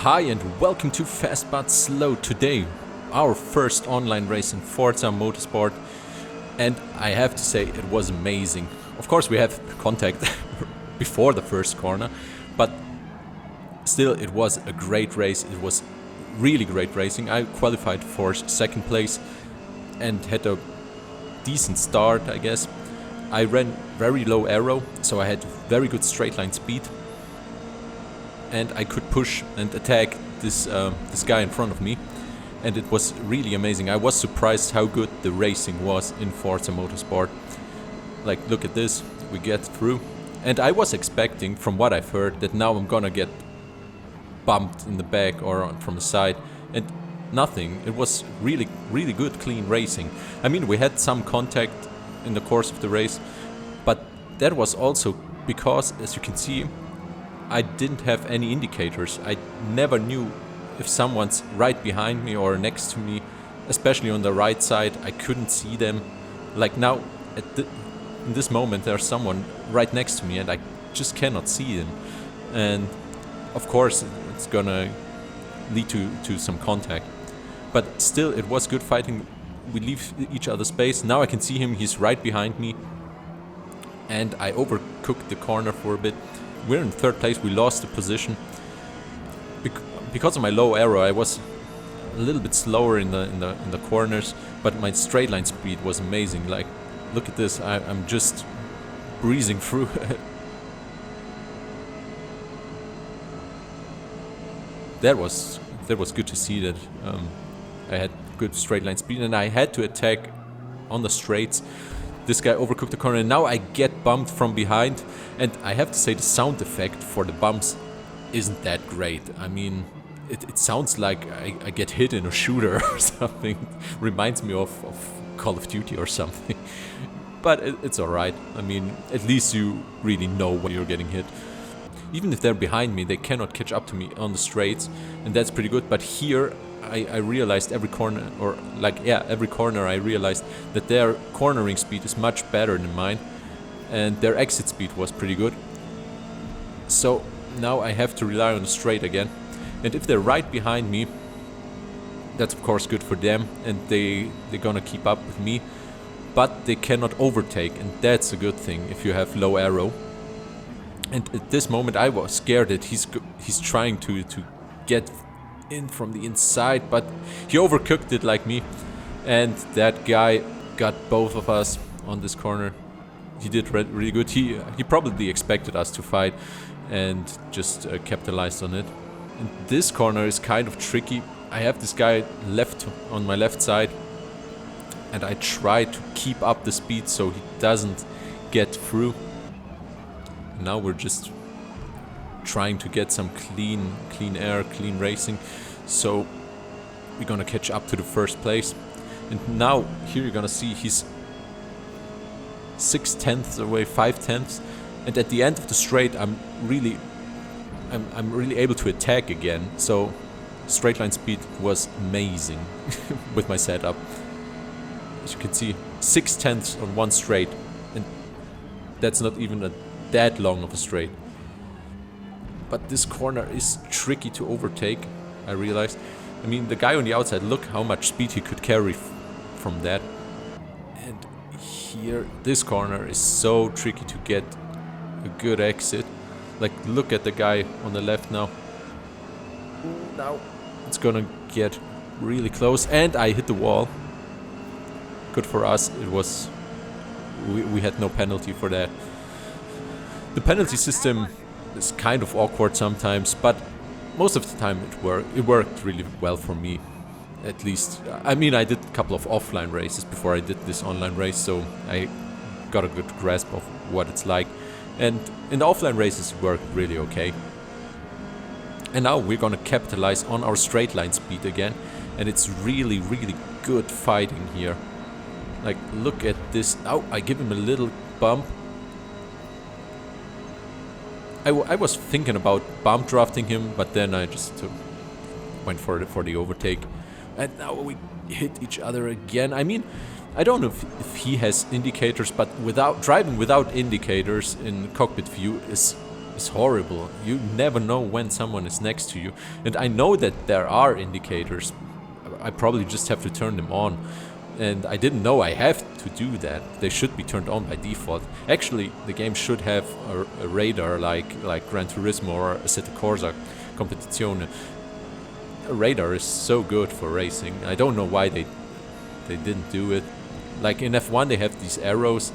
Hi and welcome to Fast But Slow. Today, our first online race in Forza Motorsport, and I have to say it was amazing. Of course we have contact before the first corner, but still it was a great race. It was really great racing. I qualified for second place and had a decent start, I guess. I ran very low aero, so I had very good straight line speed. And I could push and attack this guy in front of me, and it was really amazing. I was surprised how good the racing was in Forza Motorsport. Like, look at this, we get through, and I was expecting, from what I've heard, that now I'm gonna get bumped in the back or from the side, and nothing. It was really good, clean racing. I mean, we had some contact in the course of the race, but that was also because, as you can see, I didn't have any indicators. I never knew if someone's right behind me or next to me, especially on the right side. I couldn't see them. Like now, in this moment, there's someone right next to me and I just cannot see them. And of course, it's gonna lead to some contact. But still, it was good fighting. We leave each other space. Now I can see him, he's right behind me. And I overcooked the corner for a bit. We're in third place. We lost the position because of my low aero. I was a little bit slower in the corners, but my straight line speed was amazing. Like, look at this. I'm just breezing through. That was good to see that I had good straight line speed, and I had to attack on the straights. This guy overcooked the corner, and now I get bumped from behind. And I have to say, the sound effect for the bumps isn't that great. I mean, it sounds like I get hit in a shooter or something. Reminds me of Call of Duty or something. But it's alright. I mean, at least you really know when you're getting hit. Even if they're behind me, they cannot catch up to me on the straights, and that's pretty good. But here, I realized every corner I realized that their cornering speed is much better than mine, and their exit speed was pretty good. So now I have to rely on the straight again, and if they're right behind me, that's of course good for them, and they're gonna keep up with me, but they cannot overtake, and that's a good thing if you have low aero. And at this moment I was scared that he's trying to get in from the inside, but he overcooked it like me, and that guy got both of us on this corner. He did really good. He probably expected us to fight and just capitalized on it. And this corner is kind of tricky. I have this guy on my left side, and I try to keep up the speed so he doesn't get through. Now we're just trying to get some clean air, clean racing, so we're gonna catch up to the first place. And now here you're gonna see he's 6/10 away, 5/10, and at the end of the straight I'm really able to attack again. So straight line speed was amazing with my setup. As you can see, 6/10 on one straight, and that's not even that long of a straight. But this corner is tricky to overtake, I realized. I mean, the guy on the outside, look how much speed he could carry from that. And here, this corner is so tricky to get a good exit. Like, look at the guy on the left now. Now it's gonna get really close, and I hit the wall. Good for us. It was... we had no penalty for that. The penalty system is kind of awkward sometimes, but most of the time it worked really well for me, at least. I mean, I did a couple of offline races before I did this online race, so I got a good grasp of what it's like. And in the offline races it worked really okay. And now we're gonna capitalize on our straight line speed again, and it's really good fighting here. Like, look at this. Now I give him a little bump. I was thinking about bump drafting him, but then I just went for the overtake. And now we hit each other again. I mean, I don't know if he has indicators, but driving without indicators in cockpit view is is horrible. You never know when someone is next to you. And I know that there are indicators. I probably just have to turn them on. And I didn't know I have to do that. They should be turned on by default. Actually, the game should have a radar like Gran Turismo or Assetto Corsa Competizione. A radar is so good for racing. I don't know why they didn't do it. Like in F1 they have these arrows,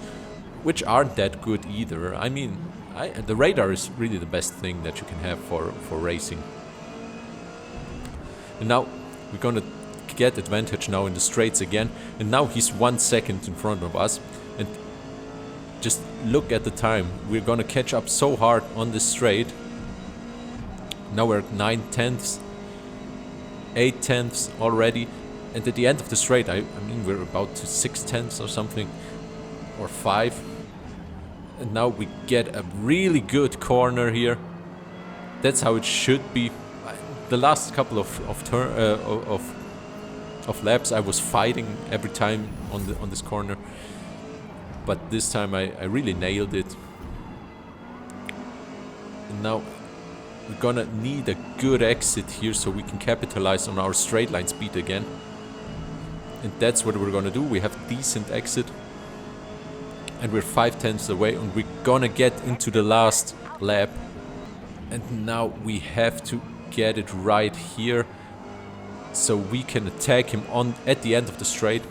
which aren't that good either. I mean, the radar is really the best thing that you can have for racing. And now we're gonna get advantage now in the straights again, and now he's 1 second in front of us. And just look at the time. We're gonna catch up so hard on this straight. Now we're at 9 tenths, 8 tenths already, and at the end of the straight, I mean, we're about to 6 tenths or something, or 5. And now we get a really good corner here. That's how it should be. The last couple of laps I was fighting every time on this corner, but this time I really nailed it. And now we're gonna need a good exit here so we can capitalize on our straight line speed again. And that's what we're gonna do. We have decent exit, and we're 5 tenths away, and we're gonna get into the last lap. And now we have to get it right here so we can attack him at the end of the straight.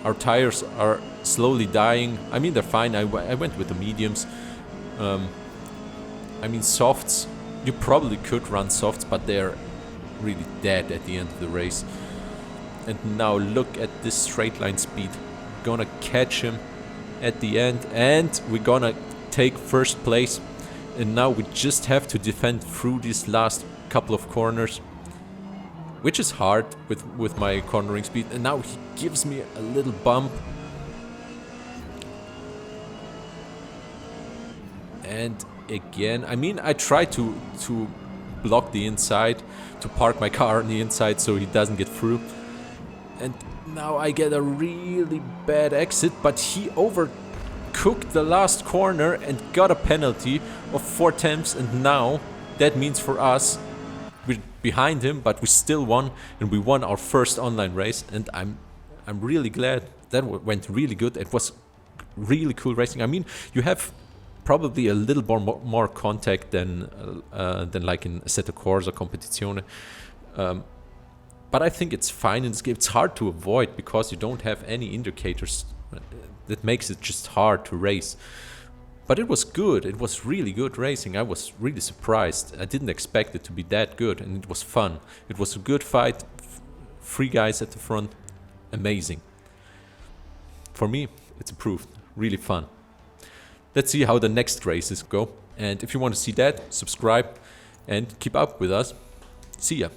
Our tires are slowly dying. I mean, they're fine. I went with the mediums. I mean, softs, you probably could run softs, but they're really dead at the end of the race. And now look at this straight line speed. We're gonna catch him at the end, and we're gonna take first place. And now we just have to defend through these last couple of corners, which is hard with my cornering speed. And now he gives me a little bump. And again, I mean, I try to block the inside, to park my car on the inside so he doesn't get through. And now I get a really bad exit, but he overcooked the last corner and got a penalty of 4 tenths. And now that means for us, we're behind him, but we still won, and we won our first online race. And I'm really glad. That went really good. It was really cool racing. I mean, you have probably a little more contact than like in Assetto Corsa Competizione, but I think it's fine in this game. It's hard to avoid because you don't have any indicators. That makes it just hard to race. But it was good. It was really good racing. I was really surprised. I didn't expect it to be that good, and it was fun. It was a good fight. 3 guys at the front. Amazing. For me, it's approved. Really fun. Let's see how the next races go. And if you want to see that, subscribe and keep up with us. See ya.